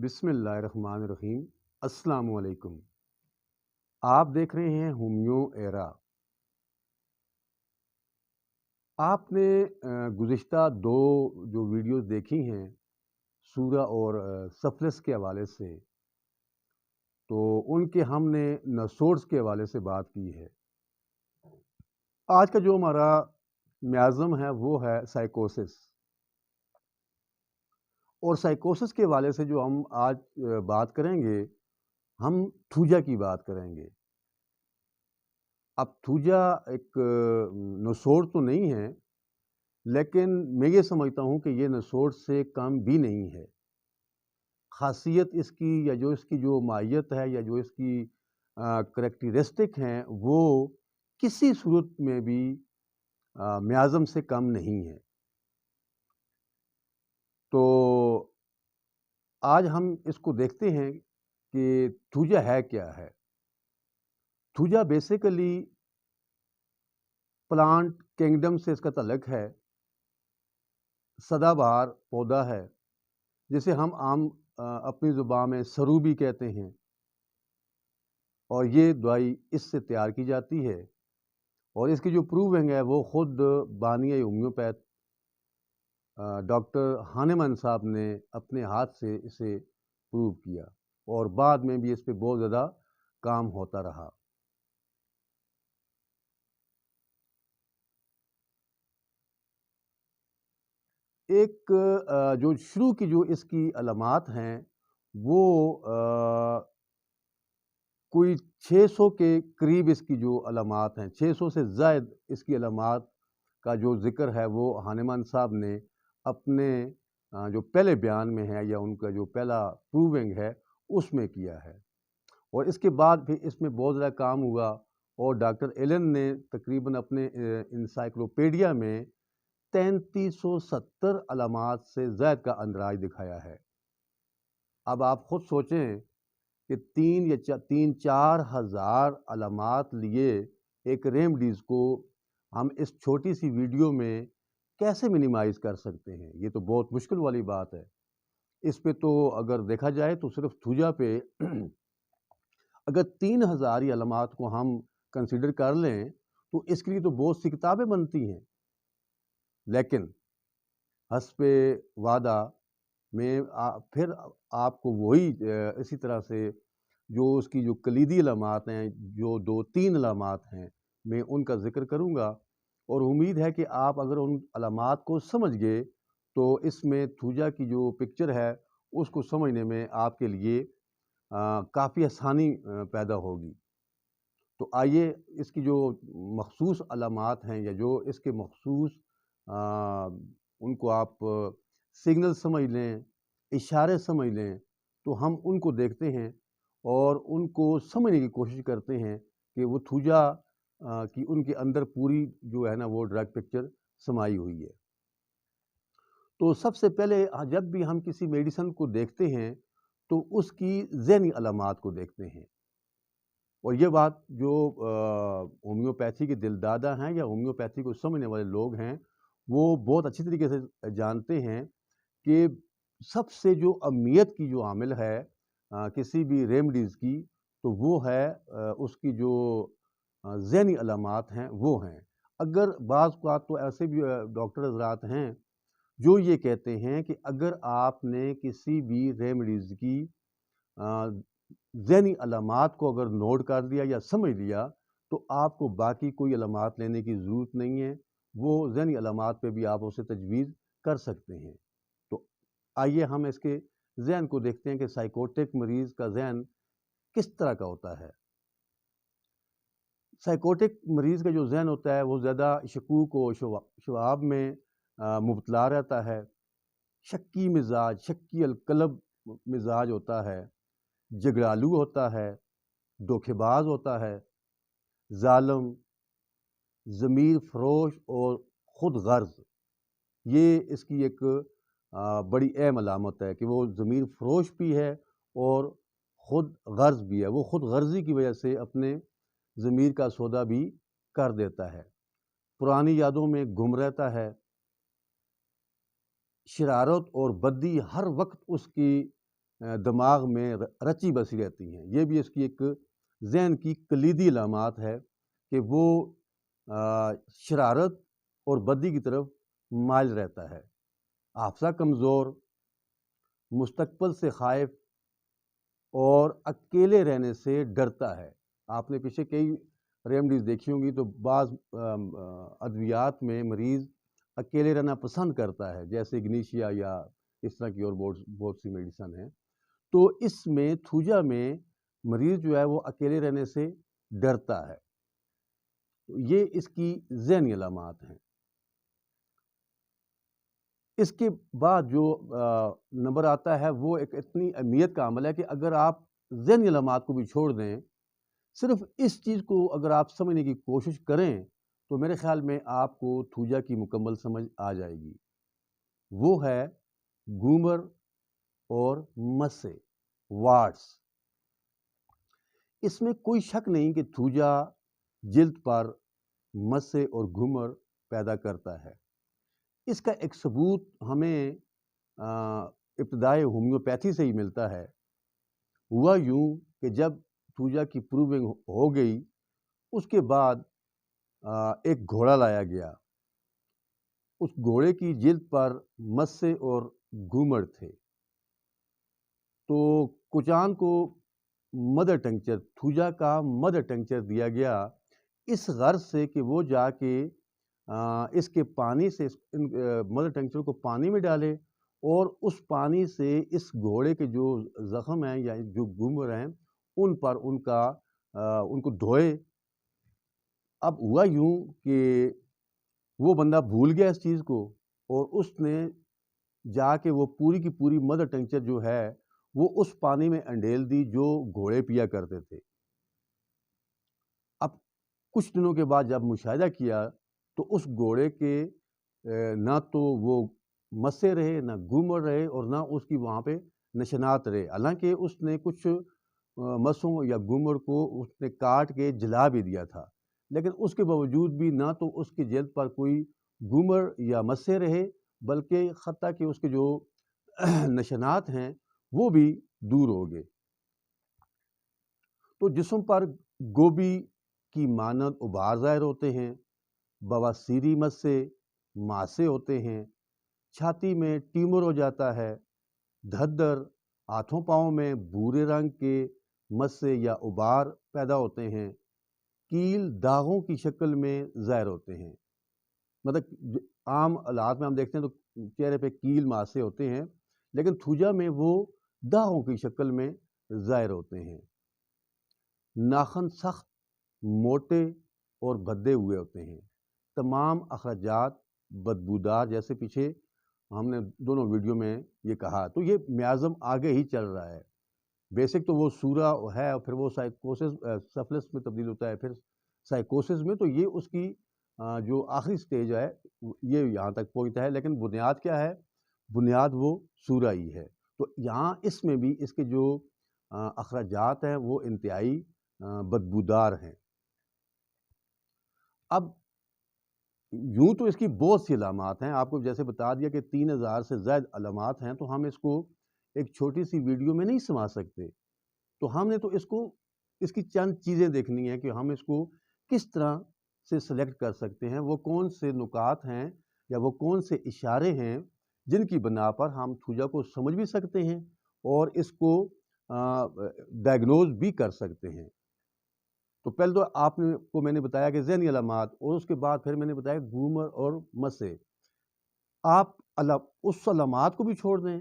بسم اللہ الرحمن الرحیم۔ السلام علیکم۔ آپ دیکھ رہے ہیں ہومیو ایرا۔ آپ نے گزشتہ دو جو ویڈیوز دیکھی ہیں سورہ اور سفلس کے حوالے سے، تو ان کے ہم نے نسوڑس کے حوالے سے بات کی ہے۔ آج کا جو ہمارا میازم ہے وہ ہے سائیکوسس، اور سائیکوسس کے حوالے سے جو ہم آج بات کریں گے، ہم تھوجا کی بات کریں گے۔ اب تھوجا ایک نسوڑ تو نہیں ہے، لیکن میں یہ سمجھتا ہوں کہ یہ نسوڑ سے کم بھی نہیں ہے۔ خاصیت اس کی یا جو اس کی جو ماہیت ہے یا جو اس کی کریکٹرسٹک ہیں وہ کسی صورت میں بھی میازم سے کم نہیں ہے۔ تو آج ہم اس کو دیکھتے ہیں کہ تھوجا ہے کیا ہے۔ تھوجا بیسیکلی پلانٹ کنگڈم سے اس کا تعلق ہے، سدا بہار پودا ہے جسے ہم عام اپنی زبان میں سرو بھی کہتے ہیں، اور یہ دوائی اس سے تیار کی جاتی ہے، اور اس کی جو پروونگ ہے وہ خود بانی ہومیوپیتھ ڈاکٹر ہانیمن صاحب نے اپنے ہاتھ سے اسے پروو کیا، اور بعد میں بھی اس پہ بہت زیادہ کام ہوتا رہا۔ ایک جو شروع کی جو اس کی علامات ہیں وہ کوئی 600 کے قریب اس کی جو علامات ہیں، 600 سے زائد اس کی علامات کا جو ذکر ہے وہ ہانیمان صاحب نے اپنے جو پہلے بیان میں ہے یا ان کا جو پہلا پروونگ ہے اس میں کیا ہے، اور اس کے بعد پھر اس میں بہت زیادہ کام ہوا، اور ڈاکٹر ایلن نے تقریباً اپنے انسائکلوپیڈیا میں 3370 علامات سے زائد کا اندراج دکھایا ہے۔ اب آپ خود سوچیں کہ 3 یا 4 ہزار علامات لیے ایک ریمڈیز کو ہم اس چھوٹی سی ویڈیو میں کیسے منیمائز کر سکتے ہیں؟ یہ تو بہت مشکل والی بات ہے۔ اس پہ تو اگر دیکھا جائے تو صرف تھوجا پہ اگر 3000 ہی علامات کو ہم کنسیڈر کر لیں تو اس کے لیے تو بہت سی کتابیں بنتی ہیں، لیکن حسب وعدہ میں پھر آپ کو وہی اسی طرح سے جو اس کی جو کلیدی علامات ہیں، جو 2-3 علامات ہیں، میں ان کا ذکر کروں گا، اور امید ہے کہ آپ اگر ان علامات کو سمجھ گئے تو اس میں تھوجا کی جو پکچر ہے اس کو سمجھنے میں آپ کے لیے کافی آسانی پیدا ہوگی۔ تو آئیے اس کی جو مخصوص علامات ہیں یا جو اس کے مخصوص ان کو آپ سگنل سمجھ لیں، اشارے سمجھ لیں، تو ہم ان کو دیکھتے ہیں اور ان کو سمجھنے کی کوشش کرتے ہیں کہ وہ تھوجا کی ان کے اندر پوری جو ہے نا وہ ڈرگ پکچر سمائی ہوئی ہے۔ تو سب سے پہلے جب بھی ہم کسی میڈیسن کو دیکھتے ہیں تو اس کی ذہنی علامات کو دیکھتے ہیں، اور یہ بات جو ہومیوپیتھی کے دلدادہ ہیں یا ہومیوپیتھی کو سمجھنے والے لوگ ہیں وہ بہت اچھی طریقے سے جانتے ہیں کہ سب سے جو اہمیت کی جو عامل ہے کسی بھی ریمڈیز کی، تو وہ ہے اس کی جو ذہنی علامات ہیں وہ ہیں۔ اگر بعض اوقات تو ایسے بھی ڈاکٹر حضرات ہیں جو یہ کہتے ہیں کہ اگر آپ نے کسی بھی ریمڈیز کی ذہنی علامات کو اگر نوٹ کر لیا یا سمجھ لیا تو آپ کو باقی کوئی علامات لینے کی ضرورت نہیں ہے، وہ ذہنی علامات پہ بھی آپ اسے تجویز کر سکتے ہیں۔ تو آئیے ہم اس کے ذہن کو دیکھتے ہیں کہ سائیکوٹک مریض کا ذہن کس طرح کا ہوتا ہے۔ سائیکوٹک مریض کا جو ذہن ہوتا ہے وہ زیادہ شکوک و شواب میں مبتلا رہتا ہے، شکی مزاج، شکی القلب مزاج ہوتا ہے، جھگڑالو ہوتا ہے، دھوکے باز ہوتا ہے، ظالم، ضمیر فروش اور خود غرض۔ یہ اس کی ایک بڑی اہم علامت ہے کہ وہ ضمیر فروش بھی ہے اور خود غرض بھی ہے، وہ خود غرضی کی وجہ سے اپنے ضمیر کا سودا بھی کر دیتا ہے، پرانی یادوں میں گم رہتا ہے، شرارت اور بدی ہر وقت اس کی دماغ میں رچی بسی رہتی ہیں۔ یہ بھی اس کی ایک ذہن کی کلیدی علامات ہے کہ وہ شرارت اور بدی کی طرف مائل رہتا ہے، حافظہ کمزور، مستقبل سے خائف اور اکیلے رہنے سے ڈرتا ہے۔ آپ نے پیچھے کئی ریمیڈیز دیکھی ہوں گی، تو بعض ادویات میں مریض اکیلے رہنا پسند کرتا ہے، جیسے اگنیشیا یا اس طرح کی اور بہت سی میڈیسن ہیں۔ تو اس میں تھوجا میں مریض جو ہے وہ اکیلے رہنے سے ڈرتا ہے۔ یہ اس کی ذہنی علامات ہیں۔ اس کے بعد جو نمبر آتا ہے وہ ایک اتنی اہمیت کا عمل ہے کہ اگر آپ ذہنی علامات کو بھی چھوڑ دیں، صرف اس چیز کو اگر آپ سمجھنے کی کوشش کریں تو میرے خیال میں آپ کو تھوجا کی مکمل سمجھ آ جائے گی۔ وہ ہے گومر اور مسے، واٹس۔ اس میں کوئی شک نہیں کہ تھوجا جلد پر مسے اور گھومر پیدا کرتا ہے۔ اس کا ایک ثبوت ہمیں ابتدائی ہومیوپیتھی سے ہی ملتا ہے۔ ہوا یوں کہ جب تھوجا کی پروونگ ہو گئی، اس کے بعد ایک گھوڑا لایا گیا۔ اس گھوڑے کی جلد پر مسے اور گھومر تھے، تو کوچان کو مدر ٹنکچر، تھوجا کا مدر ٹنکچر دیا گیا، اس غرض سے کہ وہ جا کے اس کے پانی سے مدر ٹنکچر کو پانی میں ڈالے اور اس پانی سے اس گھوڑے کے جو زخم ہیں یا جو گھومر ہیں ان پر ان کو دھوئے۔ اب ہوا یوں کہ وہ بندہ بھول گیا اس چیز کو، اور اس نے جا کے وہ پوری کی پوری مدر ٹنکچر جو ہے وہ اس پانی میں انڈیل دی جو گھوڑے پیا کرتے تھے۔ اب کچھ دنوں کے بعد جب مشاہدہ کیا تو اس گھوڑے کے نہ تو وہ مسے رہے، نہ گھومر رہے، اور نہ اس کی وہاں پہ نشانات رہے، حالانکہ اس نے کچھ مسوں یا گھومر کو اس نے کاٹ کے جلا بھی دیا تھا، لیکن اس کے باوجود بھی نہ تو اس کی جلد پر کوئی گھومر یا مسے رہے، بلکہ حتیٰ کہ اس کے جو نشانات ہیں وہ بھی دور ہو گئے۔ تو جسم پر گوبھی کی مانند ابھار ظاہر ہوتے ہیں، بواسیری مسے، ماسے ہوتے ہیں، چھاتی میں ٹیومر ہو جاتا ہے، دھدر، ہاتھوں پاؤں میں بھورے رنگ کے مسے یا ابھار پیدا ہوتے ہیں، کیل داغوں کی شکل میں ظاہر ہوتے ہیں۔ مطلب عام حالات میں ہم دیکھتے ہیں تو چہرے پہ کیل ماسے ہوتے ہیں، لیکن تھوجا میں وہ داغوں کی شکل میں ظاہر ہوتے ہیں۔ ناخن سخت، موٹے اور بھدے ہوئے ہوتے ہیں۔ تمام اخراجات بدبودار، جیسے پیچھے ہم نے دونوں ویڈیو میں یہ کہا، تو یہ میازم آگے ہی چل رہا ہے۔ بیسک تو وہ سورا ہے، اور پھر وہ سائیکوسس سفلس میں تبدیل ہوتا ہے، پھر سائیکوسس میں، تو یہ اس کی جو آخری سٹیج ہے یہ یہاں تک پہنچتا ہے، لیکن بنیاد کیا ہے؟ بنیاد وہ سورا ہی ہے۔ تو یہاں اس میں بھی اس کے جو اخراجات ہیں وہ انتہائی بدبودار ہیں۔ اب یوں تو اس کی بہت سی علامات ہیں، آپ کو جیسے بتا دیا کہ 3000 سے زائد علامات ہیں، تو ہم اس کو ایک چھوٹی سی ویڈیو میں نہیں سما سکتے، تو ہم نے تو اس کی چند چیزیں دیکھنی ہیں کہ ہم اس کو کس طرح سے سلیکٹ کر سکتے ہیں، وہ کون سے نکات ہیں یا وہ کون سے اشارے ہیں جن کی بنا پر ہم تھوجا کو سمجھ بھی سکتے ہیں اور اس کو ڈائگنوز بھی کر سکتے ہیں۔ تو پہلے تو آپ کو میں نے بتایا کہ ذہنی علامات، اور اس کے بعد پھر میں نے بتایا گھومر اور مسے۔ آپ اس علامات کو بھی چھوڑ دیں،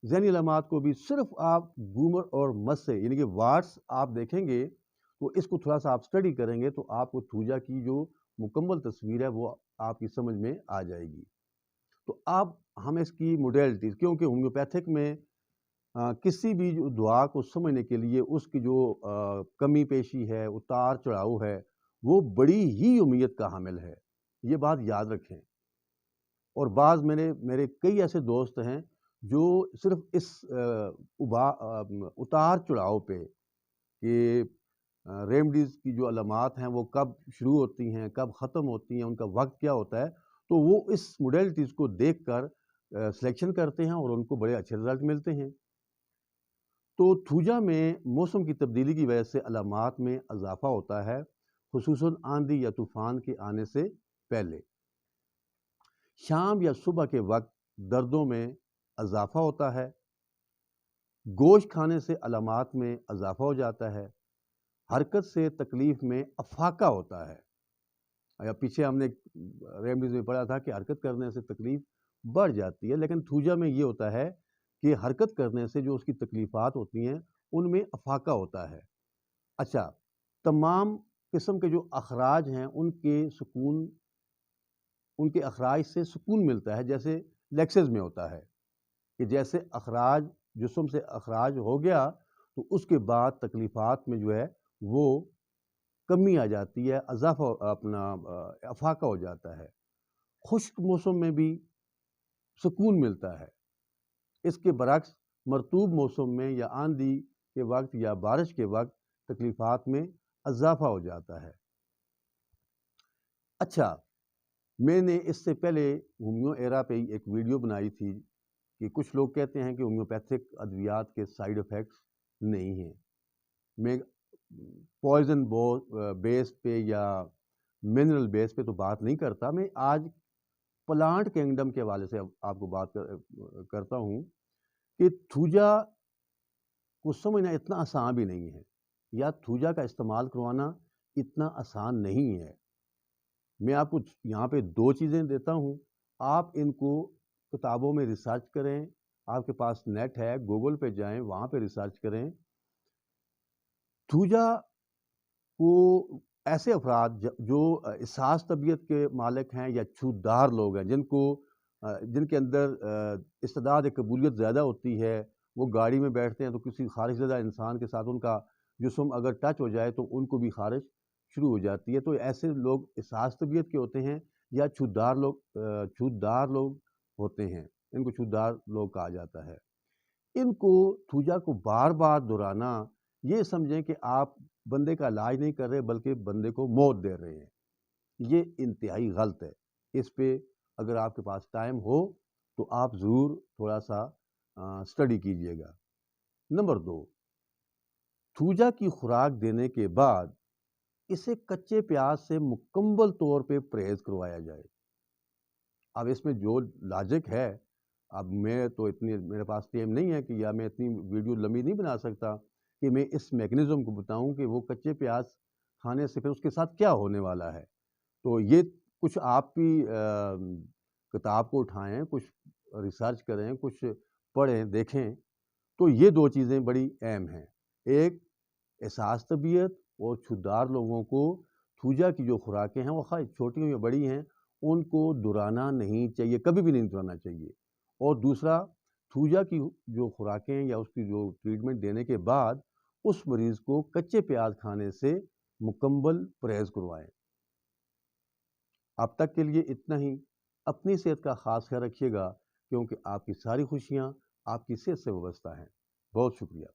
ذہنی علامات کو بھی، صرف آپ گھومر اور مسے یعنی کہ واٹس آپ دیکھیں گے تو اس کو تھوڑا سا آپ اسٹڈی کریں گے تو آپ کو تھوجا کی جو مکمل تصویر ہے وہ آپ کی سمجھ میں آ جائے گی۔ تو اب ہم اس کی موڈیلٹیز، کیونکہ ہومیوپیتھک میں کسی بھی دعا کو سمجھنے کے لیے اس کی جو کمی پیشی ہے، اتار چڑھاؤ ہے، وہ بڑی ہی اہمیت کا حامل ہے، یہ بات یاد رکھیں۔ اور بعض میرے کئی ایسے دوست ہیں جو صرف اس اتار چڑھاؤ پہ کہ ریمیڈیز کی جو علامات ہیں وہ کب شروع ہوتی ہیں، کب ختم ہوتی ہیں، ان کا وقت کیا ہوتا ہے، تو وہ اس موڈیلٹیز کو دیکھ کر سلیکشن کرتے ہیں اور ان کو بڑے اچھے رزلٹ ملتے ہیں۔ تو تھوجا میں موسم کی تبدیلی کی وجہ سے علامات میں اضافہ ہوتا ہے، خصوصاً آندھی یا طوفان کے آنے سے پہلے۔ شام یا صبح کے وقت دردوں میں اضافہ ہوتا ہے، گوشت کھانے سے علامات میں اضافہ ہو جاتا ہے، حرکت سے تکلیف میں افاقہ ہوتا ہے۔ یا پیچھے ہم نے ریمیڈیز میں پڑھا تھا کہ حرکت کرنے سے تکلیف بڑھ جاتی ہے، لیکن تھوجا میں یہ ہوتا ہے کہ حرکت کرنے سے جو اس کی تکلیفات ہوتی ہیں ان میں افاقہ ہوتا ہے۔ اچھا، تمام قسم کے جو اخراج ہیں ان کے اخراج سے سکون ملتا ہے، جیسے لیکسز میں ہوتا ہے کہ جیسے اخراج جسم سے اخراج ہو گیا تو اس کے بعد تکلیفات میں جو ہے وہ کمی آ جاتی ہے، اضافہ افاقہ ہو جاتا ہے۔ خشک موسم میں بھی سکون ملتا ہے۔ اس کے برعکس مرطوب موسم میں یا آندھی کے وقت یا بارش کے وقت تکلیفات میں اضافہ ہو جاتا ہے۔ اچھا، میں نے اس سے پہلے ہومیو ایرا پہ ایک ویڈیو بنائی تھی کہ کچھ لوگ کہتے ہیں کہ ہومیوپیتھک ادویات کے سائیڈ ایفیکٹس نہیں ہیں۔ میں پوائزن بیس پہ یا منرل بیس پہ تو بات نہیں کرتا، میں آج پلانٹ کنگڈم کے حوالے سے آپ کو بات کرتا ہوں کہ تھوجا کو سمجھنا اتنا آسان بھی نہیں ہے، یا تھوجا کا استعمال کروانا اتنا آسان نہیں ہے۔ میں آپ کو یہاں پہ 2 چیزیں دیتا ہوں، آپ ان کو کتابوں میں ریسرچ کریں، آپ کے پاس نیٹ ہے، گوگل پہ جائیں، وہاں پہ ریسرچ کریں۔ تھوجا کو ایسے افراد جو اساس طبیعت کے مالک ہیں یا چھوتدار لوگ ہیں، جن کے اندر استعداد قبولیت زیادہ ہوتی ہے، وہ گاڑی میں بیٹھتے ہیں تو کسی خارش زدہ انسان کے ساتھ ان کا جسم اگر ٹچ ہو جائے تو ان کو بھی خارش شروع ہو جاتی ہے، تو ایسے لوگ اساس طبیعت کے ہوتے ہیں یا چھوتدار لوگ ہوتے ہیں، ان کو چھوتدار لوگ کہا جاتا ہے۔ ان کو تھوجا کو بار بار دہرانا، یہ سمجھیں کہ آپ بندے کا علاج نہیں کر رہے بلکہ بندے کو موت دے رہے ہیں، یہ انتہائی غلط ہے۔ اس پہ اگر آپ کے پاس ٹائم ہو تو آپ ضرور تھوڑا سا اسٹڈی کیجئے گا۔ نمبر 2، تھوجا کی خوراک دینے کے بعد اسے کچے پیاز سے مکمل طور پہ پرہیز کروایا جائے۔ اب اس میں جو لاجک ہے، اب میں تو میرے پاس ٹائم نہیں ہے کہ یا میں اتنی ویڈیو لمبی نہیں بنا سکتا کہ میں اس میکنزم کو بتاؤں کہ وہ کچے پیاز کھانے سے پھر اس کے ساتھ کیا ہونے والا ہے۔ تو یہ کچھ آپ بھی کتاب کو اٹھائیں، کچھ ریسرچ کریں، کچھ پڑھیں، دیکھیں، تو یہ 2 چیزیں بڑی اہم ہیں۔ ایک، اساس طبیعت اور چھوتدار لوگوں کو تھوجا کی جو خوراکیں ہیں وہ خواہ چھوٹی ہوں یا بڑی ہیں، ان کو دہرانا نہیں چاہیے، کبھی بھی نہیں دہرانا چاہیے۔ اور دوسرا، تھوجا کی جو خوراکیں یا اس کی جو ٹریٹمنٹ دینے کے بعد اس مریض کو کچے پیاز کھانے سے مکمل پرہیز کروائیں۔ اب تک کے لیے اتنا ہی۔ اپنی صحت کا خاص خیال رکھیے گا، کیونکہ آپ کی ساری خوشیاں آپ کی صحت سے وابستہ ہیں۔ بہت شکریہ۔